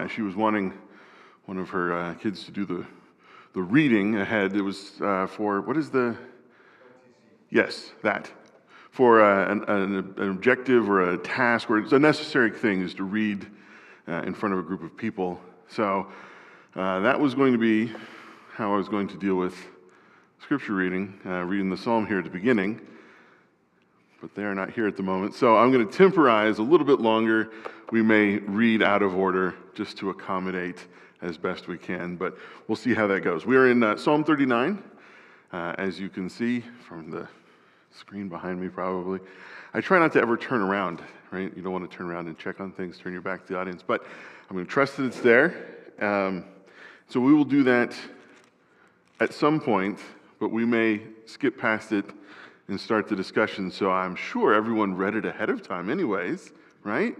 She was wanting one of her kids to do the reading ahead. It was for, what is the? Yes, that. For an objective or a task, or it's a necessary thing is to read in front of a group of people. So that was going to be how I was going to deal with scripture reading, reading the psalm here at the beginning. But they are not here at the moment. So I'm going to temporize a little bit longer. We may read out of order just to accommodate as best we can, but we'll see how that goes. We are in Psalm 39, as you can see from the screen behind me probably. I try not to ever turn around, right? You don't want to turn around and check on things, turn your back to the audience, but I'm going to trust that it's there. So we will do that at some point, but we may skip past it and start the discussion. So I'm sure everyone read it ahead of time anyways, right?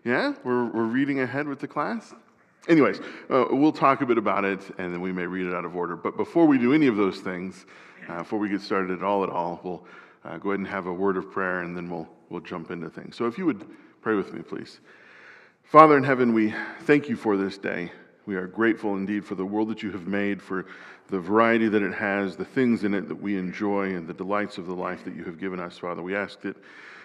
Yeah, we're reading ahead with the class? Anyways, we'll talk a bit about it, and then we may read it out of order. But before we do any of those things, before we get started at all, we'll go ahead and have a word of prayer, and then we'll jump into things. So if you would pray with me, please. Father in heaven, we thank you for this day. We are grateful indeed for the world that you have made, for the variety that it has, the things in it that we enjoy, and the delights of the life that you have given us, Father. We ask that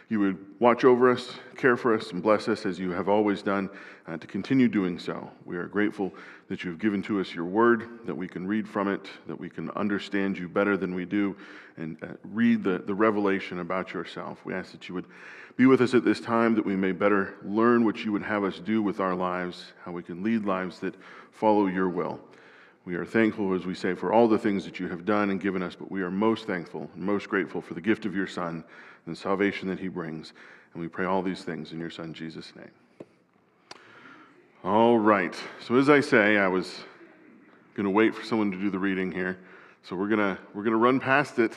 you would watch over us, care for us, and bless us as you have always done, to continue doing so. We are grateful that you have given to us your word, that we can read from it, that we can understand you better than we do, and read the revelation about yourself. We ask that you would be with us at this time, that we may better learn what you would have us do with our lives, how we can lead lives that follow your will. We are thankful, as we say, for all the things that you have done and given us, but we are most thankful and most grateful for the gift of your Son and the salvation that he brings. And we pray all these things in your Son, Jesus' name. All right. So as I say, I was going to wait for someone to do the reading here. So we're gonna run past it.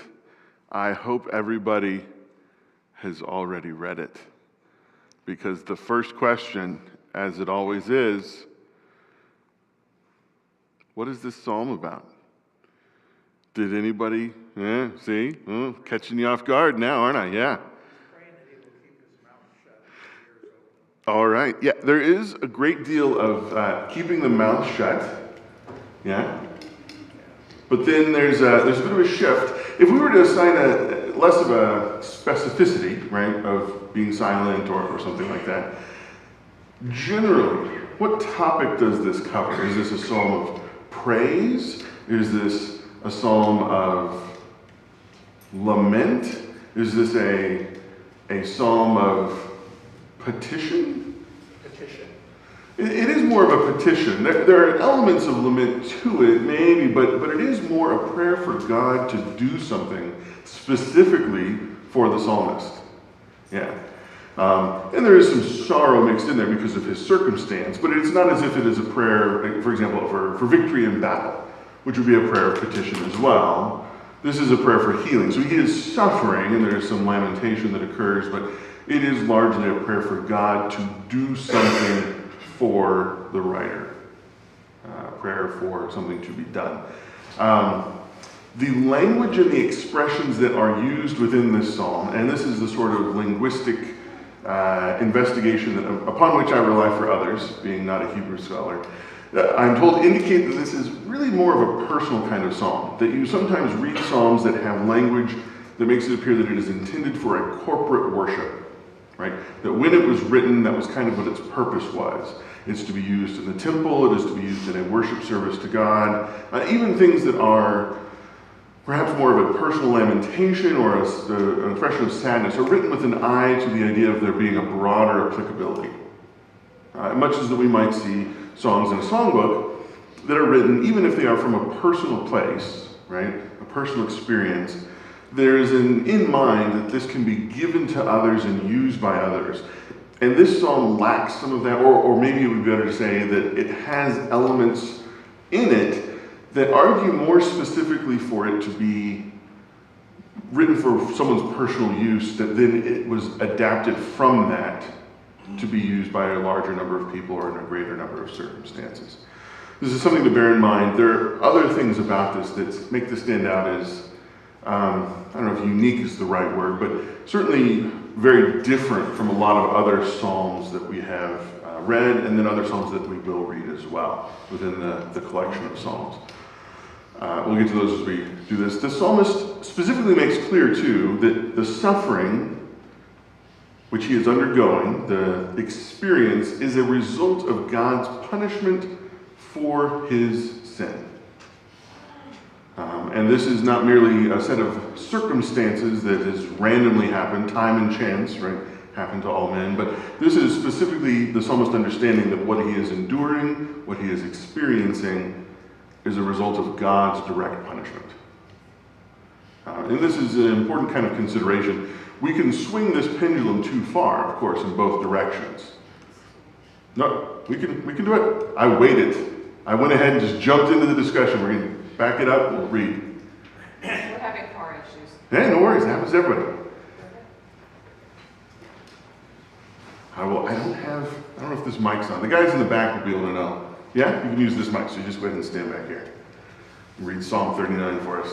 I hope everybody has already read it, because the first question, as it always is, what is this psalm about? Did anybody, see? Oh, catching you off guard now, aren't I? Yeah. All right. Yeah, there is a great deal of keeping the mouth shut. Yeah. But then there's a bit of a shift. If we were to assign less of a specificity, right, of being silent or something like that, generally, what topic does this cover? Is this a psalm of praise? Is this a psalm of lament? Is this a psalm of petition? Petition. It is more of a petition. There are elements of lament to it, maybe, but it is more a prayer for God to do something specifically for the psalmist. Yeah. And there is some sorrow mixed in there because of his circumstance, but it's not as if it is a prayer, for example, for victory in battle, which would be a prayer of petition as well. This is a prayer for healing. So he is suffering, and there is some lamentation that occurs, but it is largely a prayer for God to do something for the writer. Prayer for something to be done. The language and the expressions that are used within this psalm, and this is the sort of linguistic investigation upon which I rely for others, being not a Hebrew scholar, I'm told indicate that this is really more of a personal kind of psalm, that you sometimes read psalms that have language that makes it appear that it is intended for a corporate worship, right? That when it was written, that was kind of what its purpose was. It's to be used in the temple, it is to be used in a worship service to God, even things that are perhaps more of a personal lamentation or an expression of sadness are written with an eye to the idea of there being a broader applicability. Much as that we might see songs in a songbook that are written, even if they are from a personal place, right, a personal experience, there is in mind that this can be given to others and used by others. And this psalm lacks some of that, or maybe it would be better to say that it has elements in it that argue more specifically for it to be written for someone's personal use, that then it was adapted from that to be used by a larger number of people or in a greater number of circumstances. This is something to bear in mind. There are other things about this that make this stand out as, I don't know if unique is the right word, but certainly very different from a lot of other psalms that we have read, and then other psalms that we will read as well within the collection of psalms. We'll get to those as we do this. The psalmist specifically makes clear, too, that the suffering which he is undergoing, the experience, is a result of God's punishment for his sin. And this is not merely a set of circumstances that has randomly happened, time and chance, right, happen to all men, but this is specifically the psalmist understanding that what he is enduring, what he is experiencing, is a result of God's direct punishment. And this is an important kind of consideration. We can swing this pendulum too far, of course, in both directions. No, we can do it. I waited. I went ahead and just jumped into the discussion. We're going to back it up. We'll read. We're having car issues. Hey, no worries. It happens to everybody. I don't know if this mic's on. The guys in the back will be able to know. Yeah? You can use this mic, so you just go ahead and stand back here. Read Psalm 39 for us.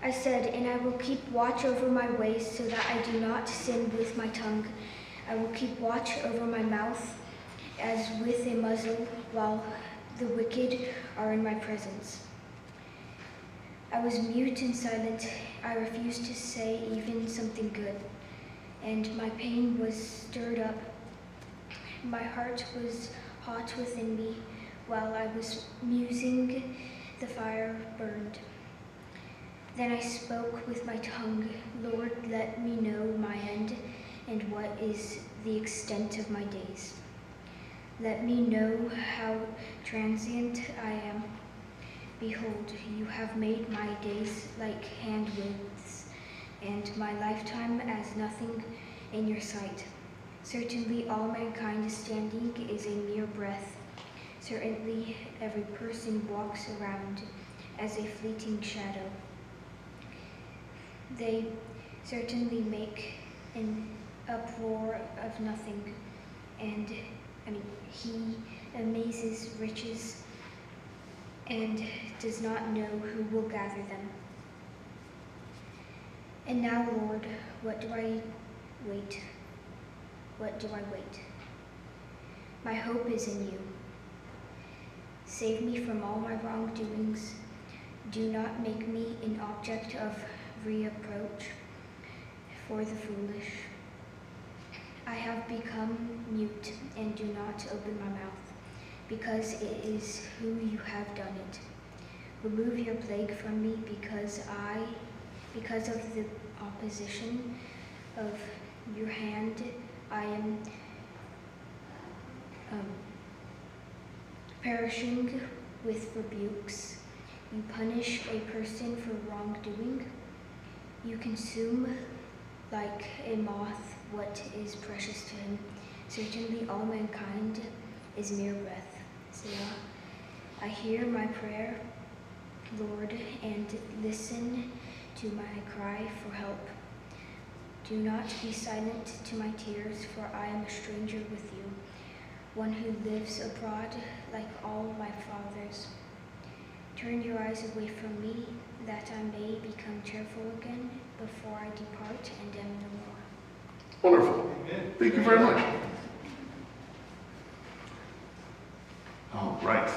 I said, and I will keep watch over my ways so that I do not sin with my tongue. I will keep watch over my mouth as with a muzzle while the wicked are in my presence. I was mute and silent. I refused to say even something good. And my pain was stirred up. My heart was hot within me. While I was musing, the fire burned. Then I spoke with my tongue, Lord, let me know my end and what is the extent of my days. Let me know how transient I am. Behold, you have made my days like hand-widths, and my lifetime as nothing in your sight. Certainly all mankind standing is a mere breath. Certainly every person walks around as a fleeting shadow. They certainly make an uproar of nothing, and he amazes riches and does not know who will gather them. And now, Lord, what do I wait? What do I wait? My hope is in you. Save me from all my wrongdoings. Do not make me an object of reproach for the foolish. I have become mute and do not open my mouth, because it is who you have done it. Remove your plague from me, because of the opposition of your hand, I am perishing with rebukes. You punish a person for wrongdoing. You consume like a moth what is precious to him. Certainly all mankind is mere breath. Selah. I hear my prayer, Lord, and listen to my cry for help. Do not be silent to my tears, for I am a stranger with you, one who lives abroad like all my fathers. Turn your eyes away from me, that I may become cheerful again before I depart and am no more. Wonderful. Thank you very much. All right.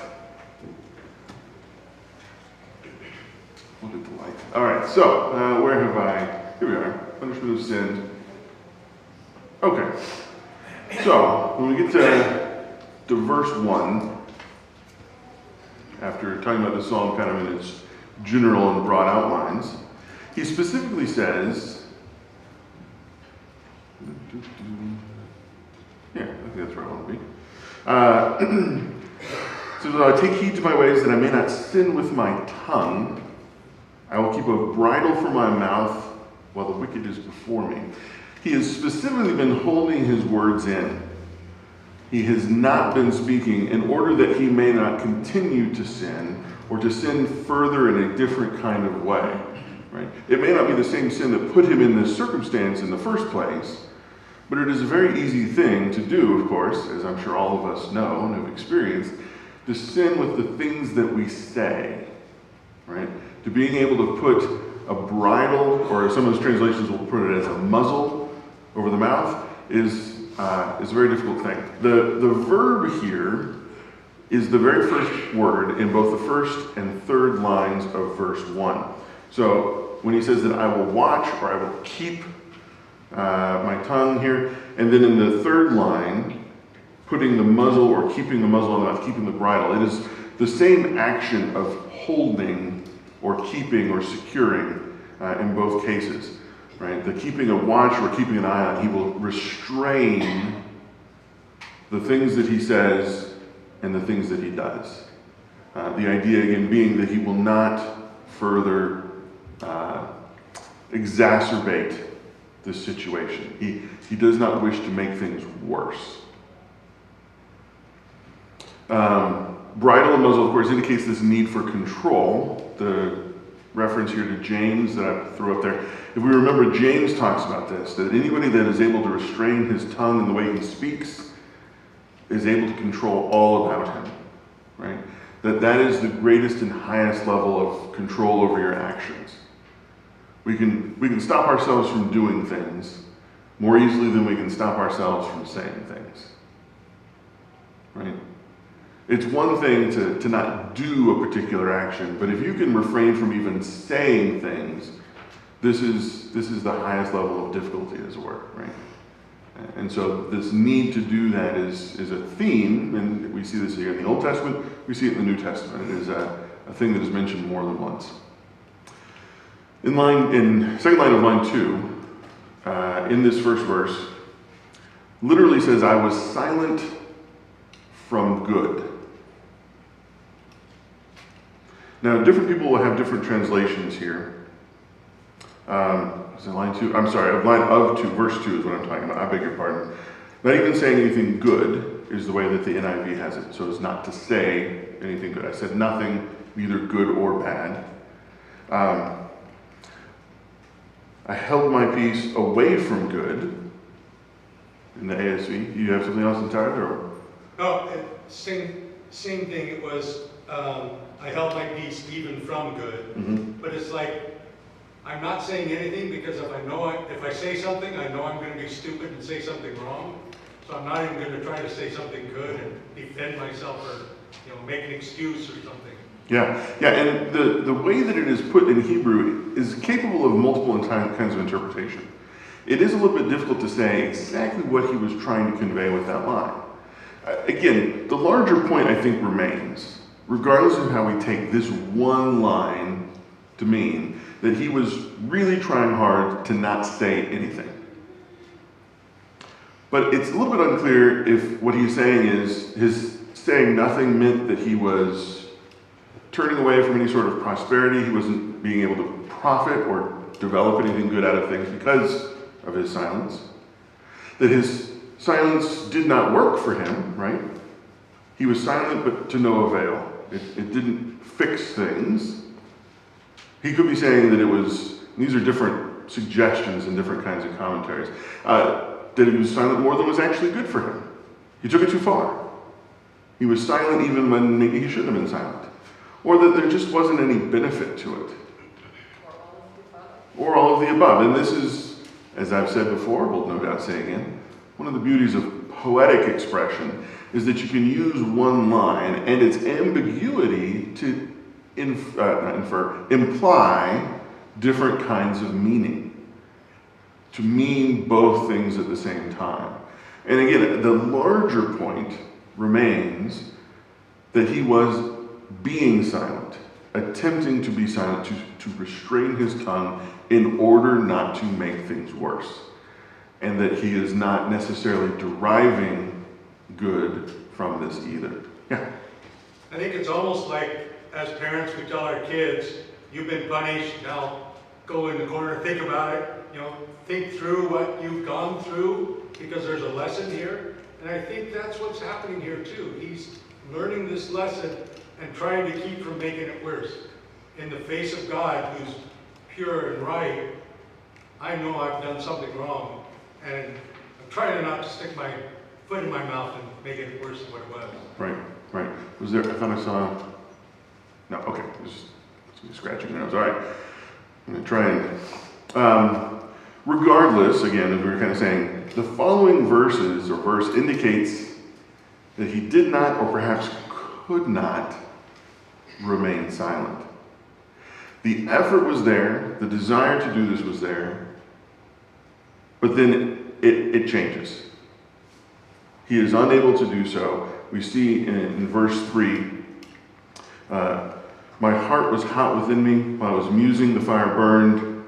What a delight. All right, so where have I? Here we are. Punishment of sin. Okay. So when we get to verse 1, after talking about the psalm kind of in its general and broad outlines, he specifically says, yeah, I think that's where I want to be. So take heed to my ways that I may not sin with my tongue. I will keep a bridle for my mouth while the wicked is before me. He has specifically been holding his words in. He has not been speaking in order that he may not continue to sin or to sin further in a different kind of way. Right? It may not be the same sin that put him in this circumstance in the first place, but it is a very easy thing to do, of course, as I'm sure all of us know and have experienced, to sin with the things that we say. Right? To being able to put a bridle, or some of those translations will put it as a muzzle over the mouth, is is a very difficult thing. The verb here is the very first word in both the first and third lines of verse 1. So when he says that I will watch or I will keep my tongue here, and then in the third line, putting the muzzle or keeping the muzzle on the mouth, keeping the bridle, it is the same action of holding or keeping or securing in both cases. Right? The keeping a watch or keeping an eye on, he will restrain the things that he says and the things that he does. The idea again being that he will not further exacerbate the situation. He does not wish to make things worse. Bridle and muzzle, of course, indicates this need for control. The reference here to James that I threw up there. If we remember, James talks about this, that anybody that is able to restrain his tongue in the way he speaks is able to control all about him, right? That is the greatest and highest level of control over your actions. We can stop ourselves from doing things more easily than we can stop ourselves from saying things, right? It's one thing to not do a particular action, but if you can refrain from even saying things, this is the highest level of difficulty, as it were, right? And so this need to do that is a theme, and we see this here in the Old Testament, we see it in the New Testament. It is a thing that is mentioned more than once. In second line of line 2, in this first verse, literally says, I was silent from good. Now, different people will have different translations here. Line 2, I'm sorry, line of 2, verse 2 is what I'm talking about. I beg your pardon. Not even saying anything good is the way that the NIV has it. So as not to say anything good. I said nothing, neither good or bad. I held my peace away from good. In the ASV, you have something else entirely? Or? Oh, same thing. It was I held my peace even from good. Mm-hmm. But it's like I'm not saying anything because if I say something, I know I'm going to be stupid and say something wrong. So I'm not even going to try to say something good and defend myself or make an excuse or something. Yeah, and the way that it is put in Hebrew is capable of multiple kinds of interpretation. It is a little bit difficult to say exactly what he was trying to convey with that line. Again, the larger point I think remains, regardless of how we take this one line to mean, that he was really trying hard to not say anything. But it's a little bit unclear if what he's saying is his saying nothing meant that he was turning away from any sort of prosperity. He wasn't being able to profit or develop anything good out of things because of his silence. That his silence did not work for him, right? He was silent but to no avail. It didn't fix things. He could be saying that these are different suggestions and different kinds of commentaries, that he was silent more than was actually good for him. He took it too far. He was silent even when maybe he shouldn't have been silent. Or that there just wasn't any benefit to it. Or all of the above. And this is, as I've said before, will no doubt say again, one of the beauties of poetic expression is that you can use one line and its ambiguity to imply different kinds of meaning, to mean both things at the same time. And again, the larger point remains that he was being silent, attempting to be silent, to restrain his tongue in order not to make things worse. And that he is not necessarily deriving good from this either. Yeah? I think it's almost like, as parents, we tell our kids, you've been punished, now go in the corner, think about it, think through what you've gone through, because there's a lesson here. And I think that's what's happening here too. He's learning this lesson and trying to keep from making it worse. In the face of God, who's pure and right, I know I've done something wrong, and I'm trying not to stick my foot in my mouth and make it worse than what it was. Right. Was there, I thought I saw, no, okay, it was just scratching your nose. All right, I'm going to try and, regardless, again, as we were kind of saying, The following verses or verse indicates that he did not, or perhaps could not, remain silent. The effort was there, the desire to do this was there, but then it changes. He is unable to do so. We see in verse 3, my heart was hot within me. While I was musing, the fire burned.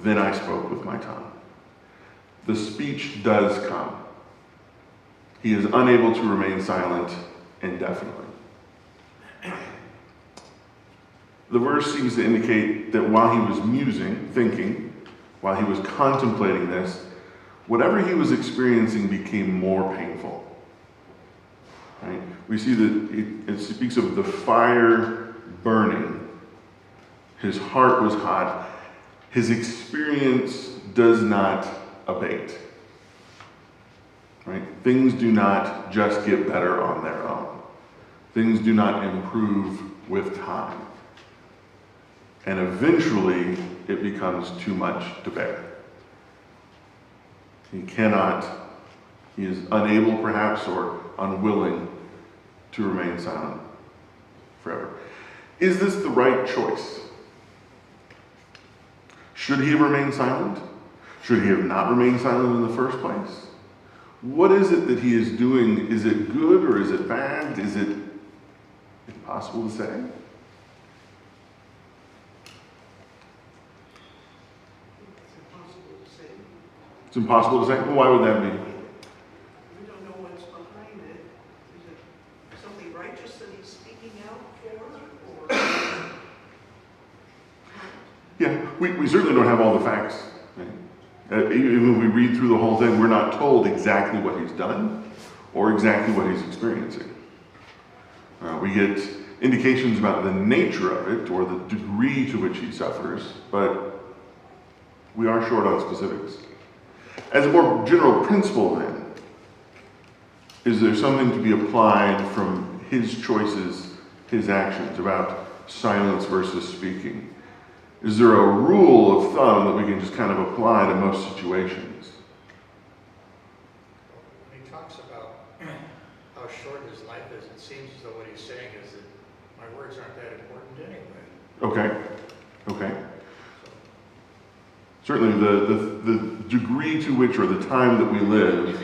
Then I spoke with my tongue. The speech does come. He is unable to remain silent indefinitely. The verse seems to indicate that while he was musing, thinking, while he was contemplating this, whatever he was experiencing became more painful. Right? We see that it speaks of the fire burning. His heart was hot. His experience does not abate. Right? Things do not just get better on their own. Things do not improve with time. And eventually, it becomes too much to bear. He is unable perhaps, or unwilling to remain silent forever. Is this the right choice? Should he have remained silent? Should he have not remained silent in the first place? What is it that he is doing? Is it good or is it bad? Is it impossible to say? It's impossible to say? Well, why would that be? We don't know what's behind it. Is it something righteous that he's speaking out for? Or... Yeah, we certainly don't have all the facts. Right? Even if we read through the whole thing, we're not told exactly what he's done or exactly what he's experiencing. We get indications about the nature of it or the degree to which he suffers, but we are short on specifics. As a more general principle, then, is there something to be applied from his choices, his actions, about silence versus speaking? Is there a rule of thumb that we can just kind of apply to most situations? When he talks about how short his life is, it seems as though what he's saying is that my words aren't that important anyway. Okay. Certainly the degree to which, or the time that we live,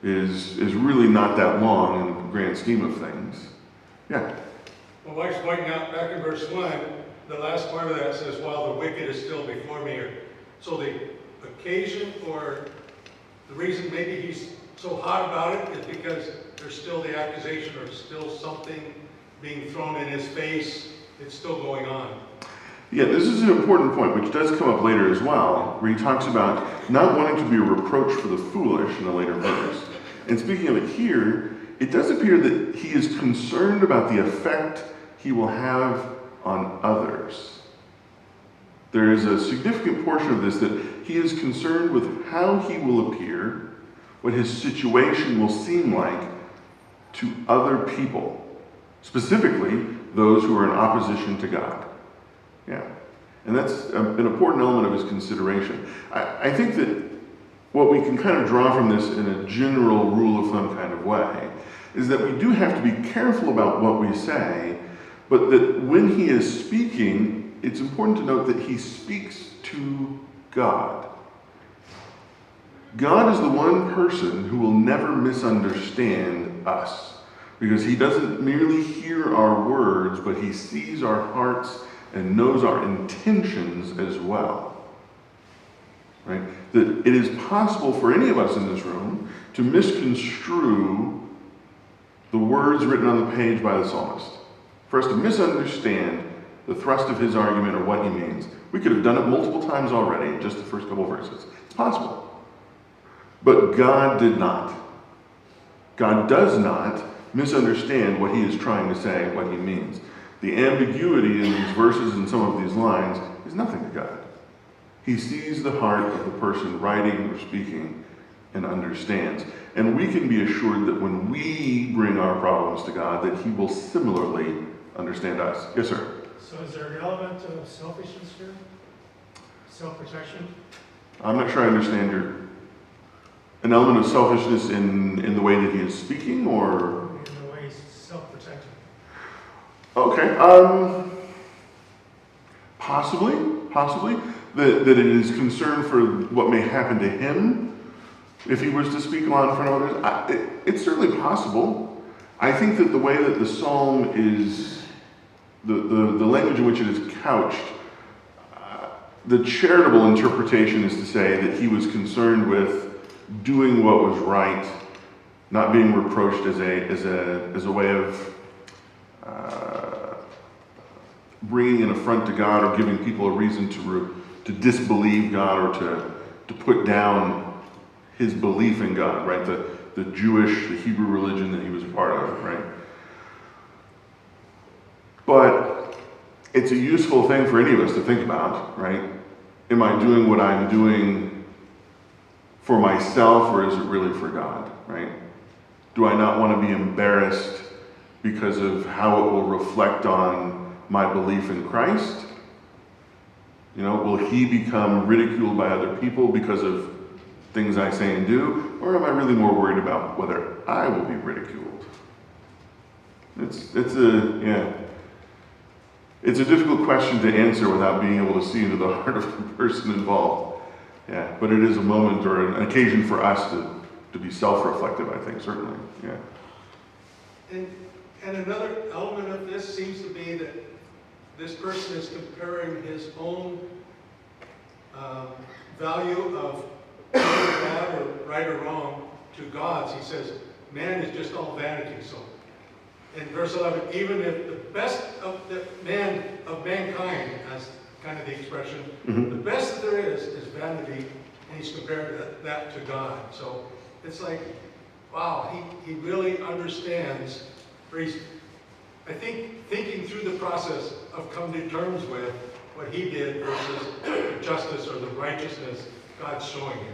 is really not that long in the grand scheme of things. Yeah. Well, Mike's pointing out back in verse 1, the last part of that says, while the wicked is still before me. So the occasion or the reason maybe he's so hot about it is because there's still the accusation or still something being thrown in his face. It's still going on. Yeah, this is an important point, which does come up later as well, where he talks about not wanting to be a reproach for the foolish in a later verse. And speaking of it here, it does appear that he is concerned about the effect he will have on others. There is a significant portion of this that he is concerned with how he will appear, what his situation will seem like to other people, specifically those who are in opposition to God. Yeah, and that's an important element of his consideration. I think that what we can kind of draw from this in a general rule of thumb kind of way is that we do have to be careful about what we say, but that when he is speaking, it's important to note that he speaks to God. God is the one person who will never misunderstand us, because he doesn't merely hear our words, but he sees our hearts and knows our intentions as well. Right? That it is possible for any of us in this room to misconstrue the words written on the page by the psalmist, for us to misunderstand the thrust of his argument or what he means. We could have done it multiple times already in just the first couple of verses. It's possible. But God did not. God does not misunderstand what he is trying to say, what he means. The ambiguity in these verses and some of these lines is nothing to God. He sees the heart of the person writing or speaking and understands. And we can be assured that when we bring our problems to God, that he will similarly understand us. Yes, sir? So is there an element of selfishness here? Self-protection? I'm not sure I understand your an element of selfishness in the way that he is speaking, or? In the way he's self-protecting. Okay, possibly, that it is concern for what may happen to him if he was to speak on in front of others. It's certainly possible. I think that the way that the psalm is, the language in which it is couched, the charitable interpretation is to say that he was concerned with doing what was right, not being reproached as a way of bringing an affront to God or giving people a reason to disbelieve God or to put down his belief in God, right? The Jewish, the Hebrew religion that he was a part of, right? But it's a useful thing for any of us to think about, right? Am I doing what I'm doing for myself, or is it really for God, right? Do I not want to be embarrassed because of how it will reflect on my belief in Christ? You know, will he become ridiculed by other people because of things I say and do? Or am I really more worried about whether I will be ridiculed? It's a difficult question to answer without being able to see into the heart of the person involved. Yeah, but it is a moment or an occasion for us to be self-reflective, I think, certainly. Yeah. And another element of this seems to be that this person is comparing his own value of God or right or wrong to God's. He says, man is just all vanity. So in verse 11, even if the best of mankind, as kind of the expression, the best that there is vanity, and he's compared that to God. So it's like, wow, he really understands, or he's, I think, thinking through the process of coming to terms with what he did versus the justice or the righteousness God's showing him.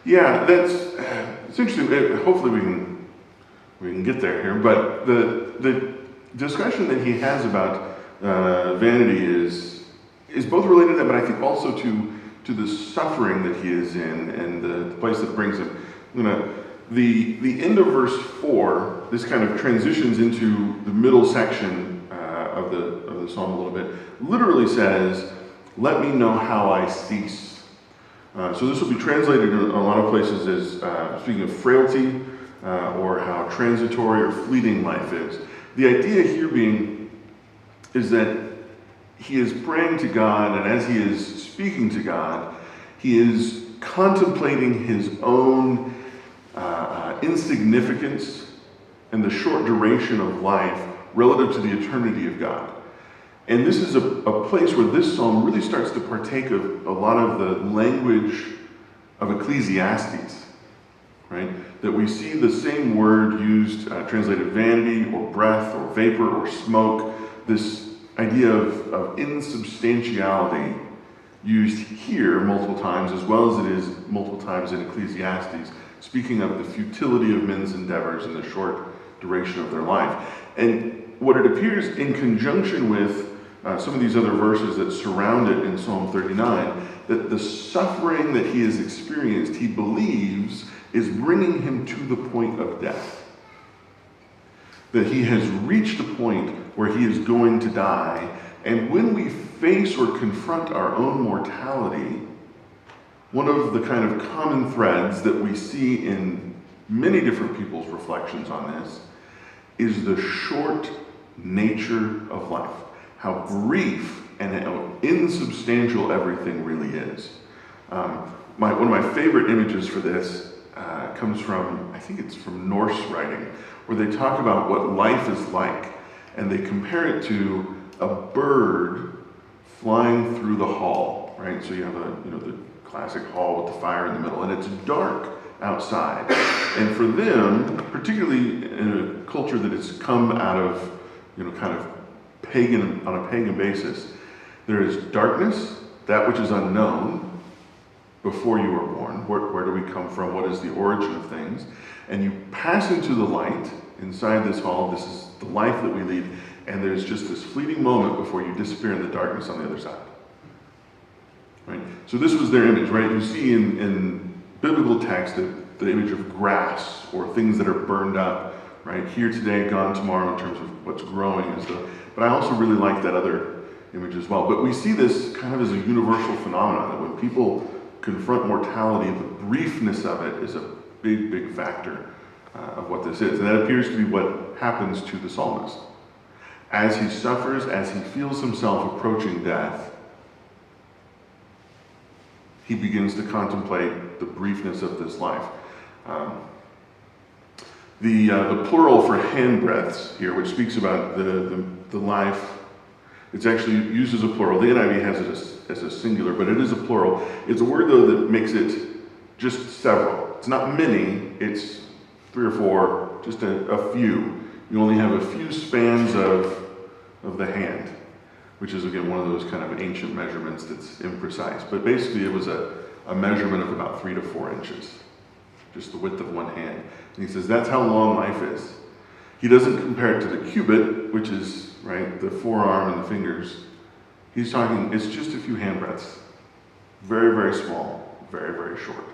Yeah, it's interesting. Hopefully we can get there here. But the discussion that he has about vanity is both related to that, but I think also to the suffering that he is in and the place that brings him. The end of verse 4, this kind of transitions into the middle section of the psalm a little bit. Literally says, "Let me know how I cease." So this will be translated in a lot of places as speaking of frailty or how transitory or fleeting life is. The idea here being is that he is praying to God, and as he is speaking to God, he is contemplating his own insignificance and the short duration of life relative to the eternity of God. And this is a place where this psalm really starts to partake of a lot of the language of Ecclesiastes, right? That we see the same word used, translated vanity or breath or vapor or smoke, this idea of insubstantiality used here multiple times, as well as it is multiple times in Ecclesiastes, speaking of the futility of men's endeavors and the short duration of their life. And what it appears in conjunction with some of these other verses that surround it in Psalm 39, that the suffering that he has experienced, he believes, is bringing him to the point of death. That he has reached a point where he is going to die, and when we face or confront our own mortality, one of the kind of common threads that we see in many different people's reflections on this is the short nature of life. How brief and how insubstantial everything really is. One of my favorite images for this comes from, I think it's from Norse writing, where they talk about what life is like, and they compare it to a bird flying through the hall, right? So you have the classic hall with the fire in the middle, and it's dark outside. And for them, particularly in a culture that has come out of, kind of pagan, on a pagan basis, there is darkness, that which is unknown before you were born. Where do we come from? What is the origin of things? And you pass into the light inside this hall. This is the life that we lead. And there's just this fleeting moment before you disappear in the darkness on the other side. Right? So this was their image, right? You see in biblical text, the image of grass or things that are burned up, right? Here today, gone tomorrow in terms of what's growing and stuff. But I also really like that other image as well. But we see this kind of as a universal phenomenon, that when people confront mortality, the briefness of it is a big, big factor of what this is. And that appears to be what happens to the psalmist. As he suffers, as he feels himself approaching death, he begins to contemplate the briefness of this life. The plural for handbreadths here, which speaks about the life, it's actually used as a plural. The NIV has it as a singular, but it is a plural. It's a word, though, that makes it just several. It's not many, it's 3 or 4, just a few. You only have a few spans of the hand, which is, again, one of those kind of ancient measurements that's imprecise. But basically, it was a measurement of about 3 to 4 inches, just the width of one hand. And he says that's how long life is. He doesn't compare it to the cubit, which is, right, the forearm and the fingers. He's talking, it's just a few handbreadths. Very, very small, very, very short.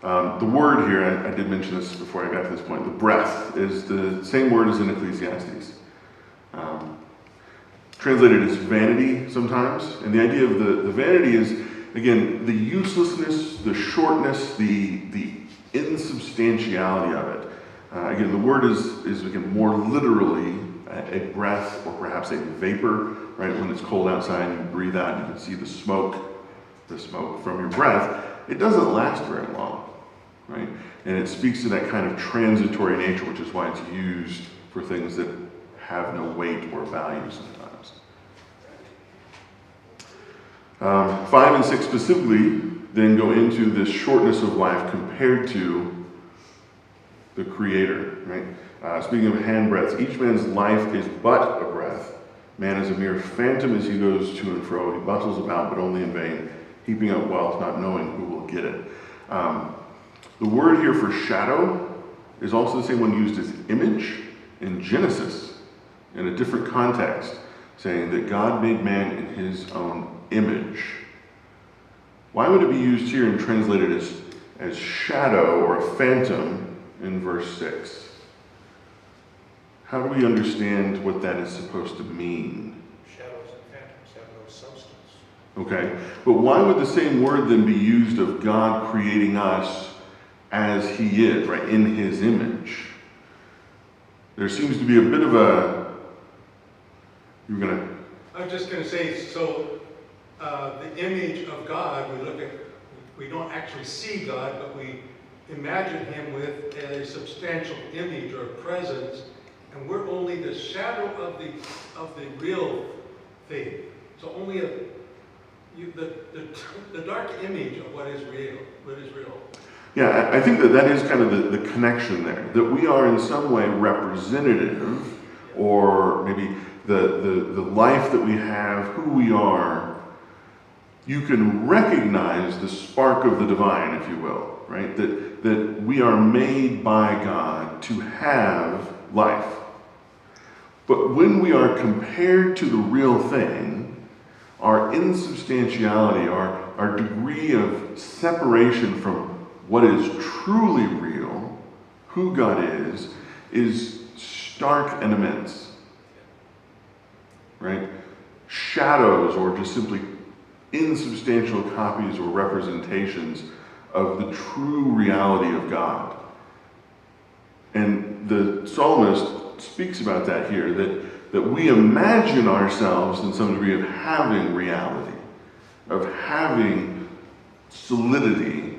The word here, I did mention this before I got to this point, the breath is the same word as in Ecclesiastes. Translated as vanity sometimes. And the idea of the vanity is, again, the uselessness, the shortness, the insubstantiality of it. Again, the word is again, more literally a breath or perhaps a vapor, right? When it's cold outside and you breathe out, you can see the smoke from your breath. It doesn't last very long, right? And it speaks to that kind of transitory nature, which is why it's used for things that have no weight or value sometimes. 5 and 6 specifically then go into this shortness of life compared to the Creator, right? Speaking of handbreadths, each man's life is but a breath. Man is a mere phantom as he goes to and fro. He bustles about, but only in vain, heaping up wealth, not knowing who will get it. The word here for shadow is also the same one used as image in Genesis, in a different context, saying that God made man in his own image. Why would it be used here and translated as shadow or a phantom in verse 6? How do we understand what that is supposed to mean? Shadows and phantoms have no substance. Okay, but why would the same word then be used of God creating us as he is, right, in his image? There seems to be a bit of a... You were going to... I was just going to say, so the image of God, we don't actually see God, but we imagine him with a substantial image or presence, and we're only the shadow of the real thing. So only the dark image of what is real. Yeah, I think that is kind of the connection there, that we are in some way representative, or maybe the life that we have, who we are. You can recognize the spark of the divine, if you will, right? That we are made by God to have life. But when we are compared to the real thing, our insubstantiality, our degree of separation from what is truly real, who God is stark and immense. Right? Shadows, or just simply insubstantial copies or representations of the true reality of God. And the psalmist speaks about that here, that we imagine ourselves in some degree of having reality, of having solidity,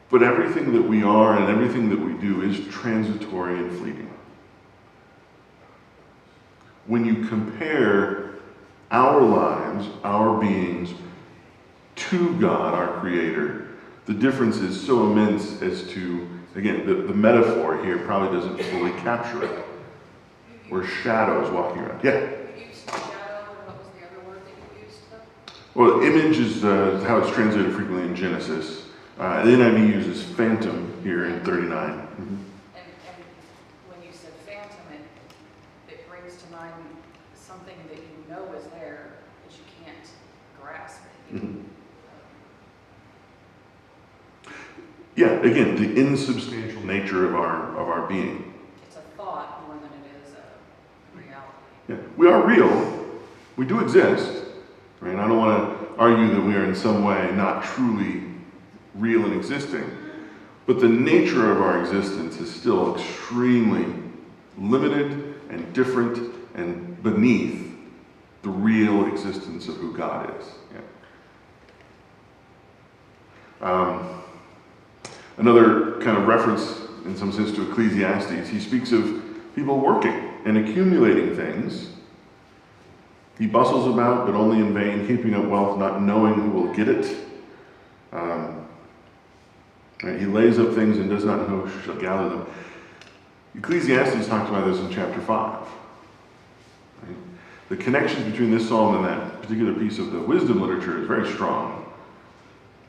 but everything that we are and everything that we do is transitory and fleeting. When you compare our lives, our beings, to God, our Creator, the difference is so immense as to, again, the metaphor here probably doesn't fully capture it. We're shadows walking around. Yeah? You used shadow, and what was the other word that you used though? Well, image is how it's translated frequently in Genesis. The NIV uses phantom here in 39. Mm-hmm. And when you said phantom, it brings to mind something that you know is there, but you can't grasp it. Mm-hmm. Yeah, again, the insubstantial nature of our being. It's a thought more than it is a reality. Yeah, we are real. We do exist. Right? I don't want to argue that we are in some way not truly real and existing. But the nature of our existence is still extremely limited and different and beneath the real existence of who God is. Yeah. Another kind of reference, in some sense, to Ecclesiastes, he speaks of people working and accumulating things. He bustles about, but only in vain, heaping up wealth, not knowing who will get it. Right? He lays up things and does not know who shall gather them. Ecclesiastes talks about this in chapter 5. Right? The connections between this psalm and that particular piece of the wisdom literature is very strong.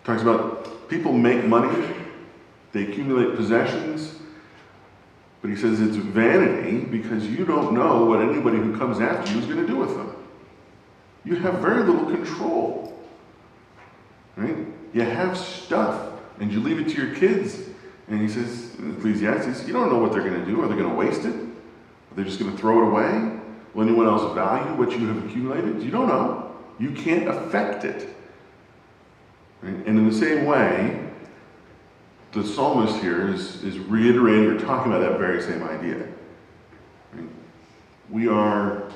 It talks about people make money, they accumulate possessions, but he says it's vanity because you don't know what anybody who comes after you is going to do with them. You have very little control. Right? You have stuff, and you leave it to your kids. And he says, in Ecclesiastes, you don't know what they're going to do. Are they going to waste it? Are they just going to throw it away? Will anyone else value what you have accumulated? You don't know. You can't affect it. Right? And in the same way, the psalmist here is reiterating or talking about that very same idea. Right? We are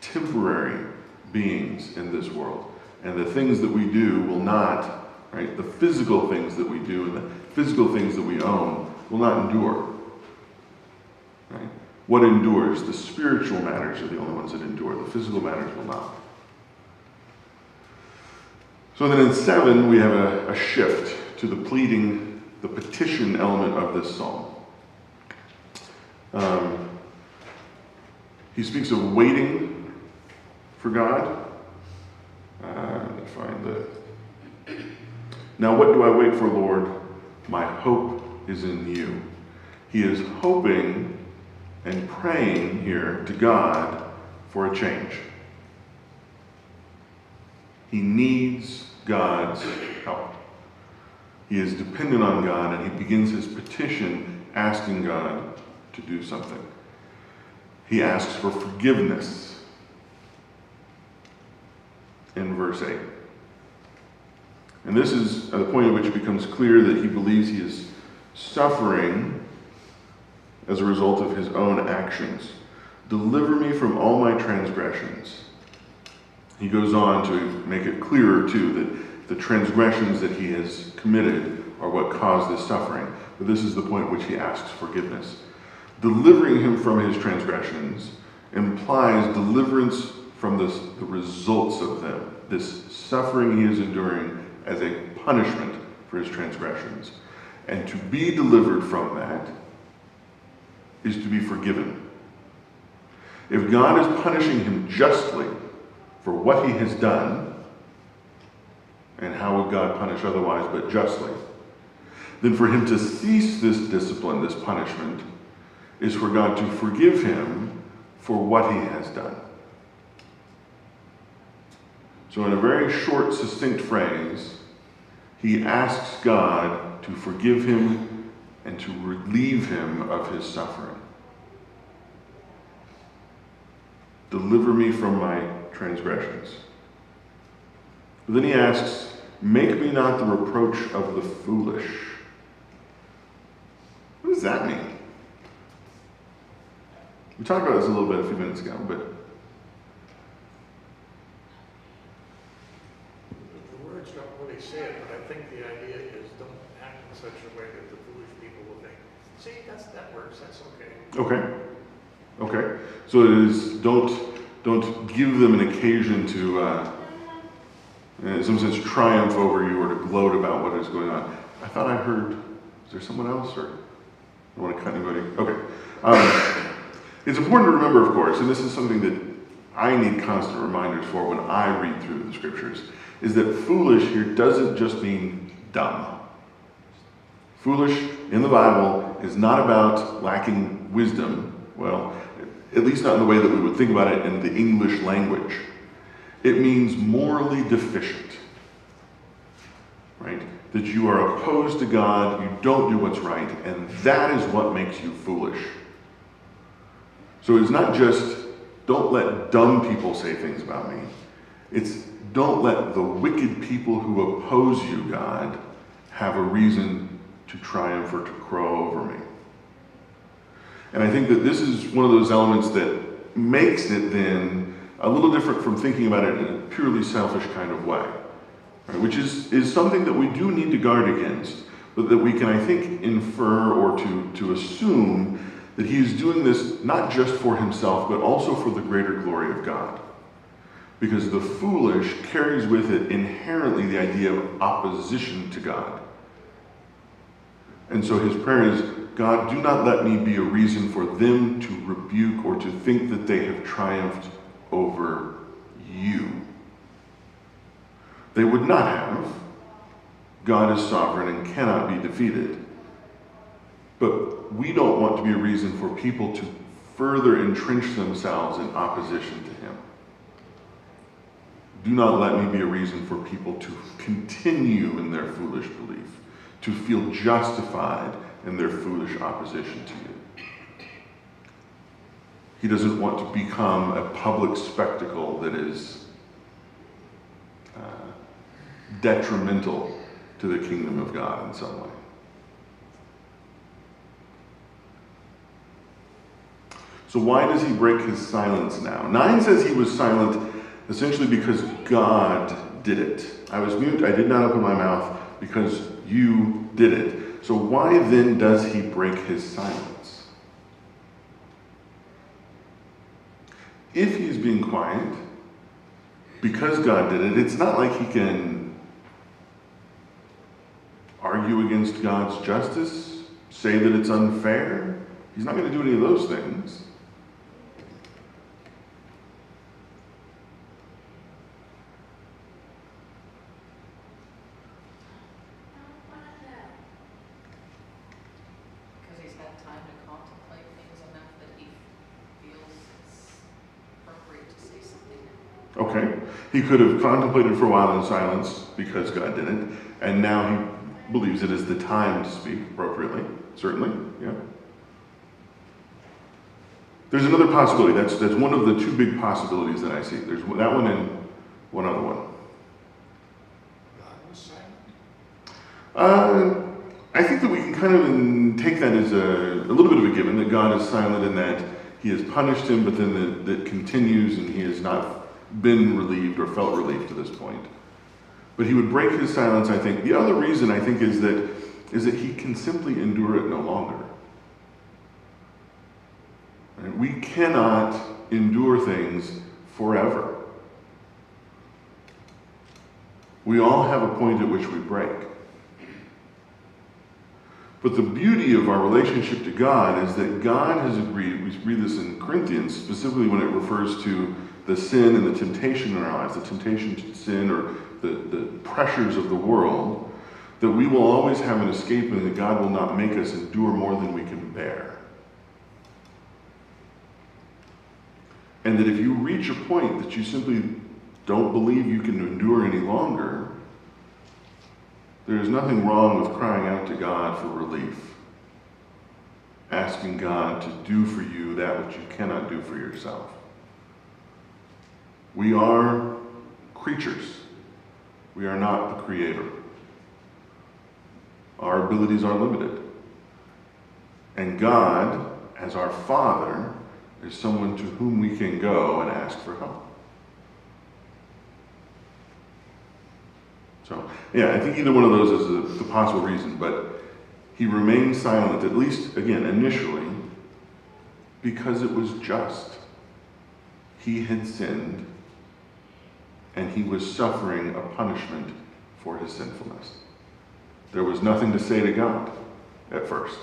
temporary beings in this world. And the things that we do will not, right, the physical things that we do and the physical things that we own will not endure. Right? What endures? The spiritual matters are the only ones that endure. The physical matters will not. So then in 7, we have a shift to the pleading, the petition element of this psalm. He speaks of waiting for God. Let me find the... Now what do I wait for, Lord? My hope is in you. He is hoping and praying here to God for a change. He needs God's help. He is dependent on God, and he begins his petition asking God to do something. He asks for forgiveness in verse 8. And this is at the point at which it becomes clear that he believes he is suffering as a result of his own actions. Deliver me from all my transgressions. He goes on to make it clearer, too, that the transgressions that he has committed are what caused this suffering. But this is the point at which he asks forgiveness. Delivering him from his transgressions implies deliverance from the results of them, this suffering he is enduring as a punishment for his transgressions. And to be delivered from that is to be forgiven. If God is punishing him justly for what he has done, and how would God punish otherwise but justly, then for him to cease this discipline, this punishment, is for God to forgive him for what he has done. So in a very short, succinct phrase, he asks God to forgive him and to relieve him of his suffering. Deliver me from my transgressions. But then he asks, make me not the reproach of the foolish. What does that mean? We talked about this a little bit a few minutes ago, but the words don't really say it, but I think the idea is don't act in such a way that the foolish people will think, see, that works, that's okay. Okay. So it is, don't give them an occasion to, in some sense, triumph over you or to gloat about what is going on. I thought I heard, is there someone else, or I don't want to cut anybody? Okay. It's important to remember, of course, and this is something that I need constant reminders for when I read through the scriptures, is that foolish here doesn't just mean dumb. Foolish in the Bible is not about lacking wisdom, well, at least not in the way that we would think about it in the English language. It means morally deficient, right? that you are opposed to God, you don't do what's right, and that is what makes you foolish. So it's not just, don't let dumb people say things about me. It's, don't let the wicked people who oppose you, God, have a reason to triumph or to crow over me. And I think that this is one of those elements that makes it then a little different from thinking about it in a purely selfish kind of way, right? Which is something that we do need to guard against, but that we can, I think, infer or to assume that he is doing this not just for himself, but also for the greater glory of God. Because the foolish carries with it inherently the idea of opposition to God. And so his prayer is, God, do not let me be a reason for them to rebuke or to think that they have triumphed over you. They would not have. God is sovereign and cannot be defeated. But we don't want to be a reason for people to further entrench themselves in opposition to him. Do not let me be a reason for people to continue in their foolish belief, to feel justified in their foolish opposition to you. He doesn't want to become a public spectacle that is detrimental to the kingdom of God in some way. So why does he break his silence now? 9 says he was silent essentially because God did it. I was mute, I did not open my mouth because you did it. So why then does he break his silence? If he's being quiet, because God did it, it's not like he can argue against God's justice, say that it's unfair. He's not going to do any of those things. Because he's had time to contemplate things enough that he feels it's appropriate to say something. Okay. He could have contemplated for a while in silence because God did it, and now he believes it is the time to speak appropriately. Certainly, yeah. There's another possibility. That's one of the two big possibilities that I see. There's that one and one other one. God was silent. I think that we can kind of take that as a little bit of a given, that God is silent and that he has punished him, but then that continues and he has not been relieved or felt relief to this point. But he would break his silence, I think. The other reason, I think, is that he can simply endure it no longer. Right? We cannot endure things forever. We all have a point at which we break. But the beauty of our relationship to God is that God has agreed, we read this in Corinthians, specifically when it refers to the sin and the temptation in our lives, the temptation to sin or the pressures of the world, that we will always have an escape and that God will not make us endure more than we can bear. And that if you reach a point that you simply don't believe you can endure any longer, there is nothing wrong with crying out to God for relief, asking God to do for you that which you cannot do for yourself. We are creatures. We are not the creator. Our abilities are limited. And God, as our Father, is someone to whom we can go and ask for help. So, yeah, I think either one of those is the possible reason, but he remained silent, at least, again, initially, because it was just. He had sinned, and he was suffering a punishment for his sinfulness. There was nothing to say to God at first.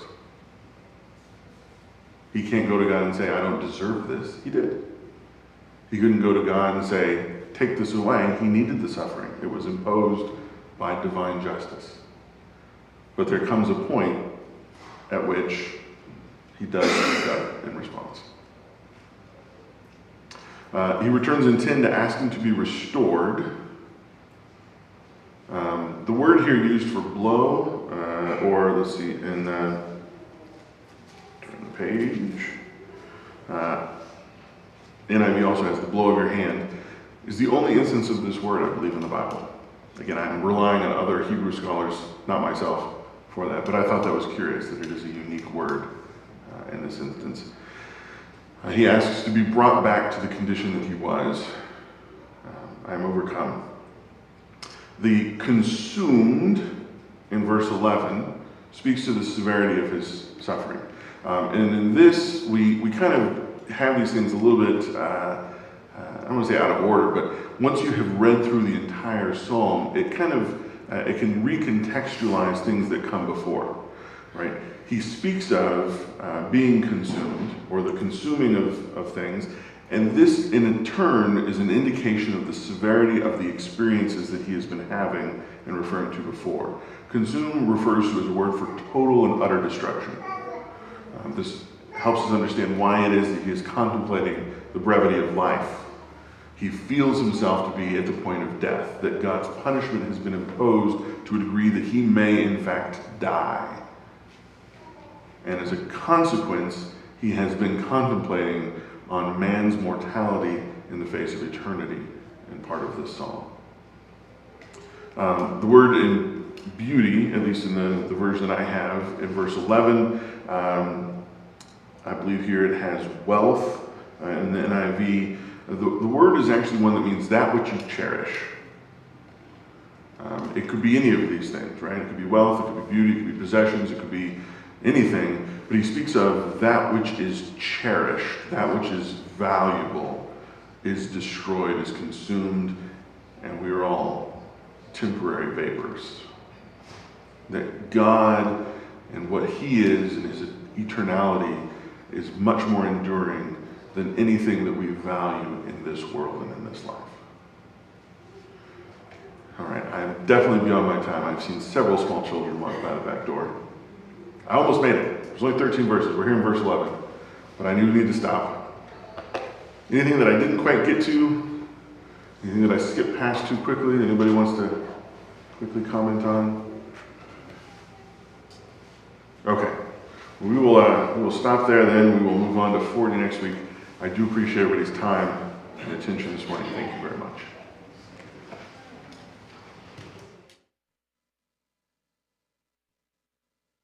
He can't go to God and say, I don't deserve this. He did. He couldn't go to God and say, take this away. He needed the suffering. It was imposed by divine justice. But there comes a point at which he does speak up in response. He returns in 10 to ask him to be restored. The word here used for blow, or let's see, in turn the page. NIV also has the blow of your hand, is the only instance of this word, I believe, in the Bible. Again, I'm relying on other Hebrew scholars, not myself, for that, but I thought that was curious that it is a unique word in this instance. He asks to be brought back to the condition that he was. I am overcome. The consumed in verse 11 speaks to the severity of his suffering. And in this, we kind of have these things a little bit, I don't want to say out of order, but once you have read through the entire psalm, it kind of, it can recontextualize things that come before, right? He speaks of being consumed, or the consuming of things, and this in turn is an indication of the severity of the experiences that he has been having and referring to before. Consume refers to as a word for total and utter destruction. This helps us understand why it is that he is contemplating the brevity of life. He feels himself to be at the point of death, that God's punishment has been imposed to a degree that he may in fact die. And as a consequence, he has been contemplating on man's mortality in the face of eternity in part of this psalm. The word in beauty, at least in the version that I have, in verse 11, I believe here it has wealth. In the NIV, the word is actually one that means that which you cherish. It could be any of these things, right? It could be wealth, it could be beauty, it could be possessions, it could be anything. But he speaks of that which is cherished, that which is valuable, is destroyed, is consumed, and we are all temporary vapors. That God and what he is and his eternality is much more enduring than anything that we value in this world and in this life. All right, I'm definitely beyond my time. I've seen several small children walk by the back door. I almost made it. There's only 13 verses. We're here in verse 11. But I knew we needed to stop. Anything that I didn't quite get to? Anything that I skipped past too quickly that anybody wants to quickly comment on? Okay. We will stop there then. We will move on to 40 next week. I do appreciate everybody's time and attention this morning. Thank you very much.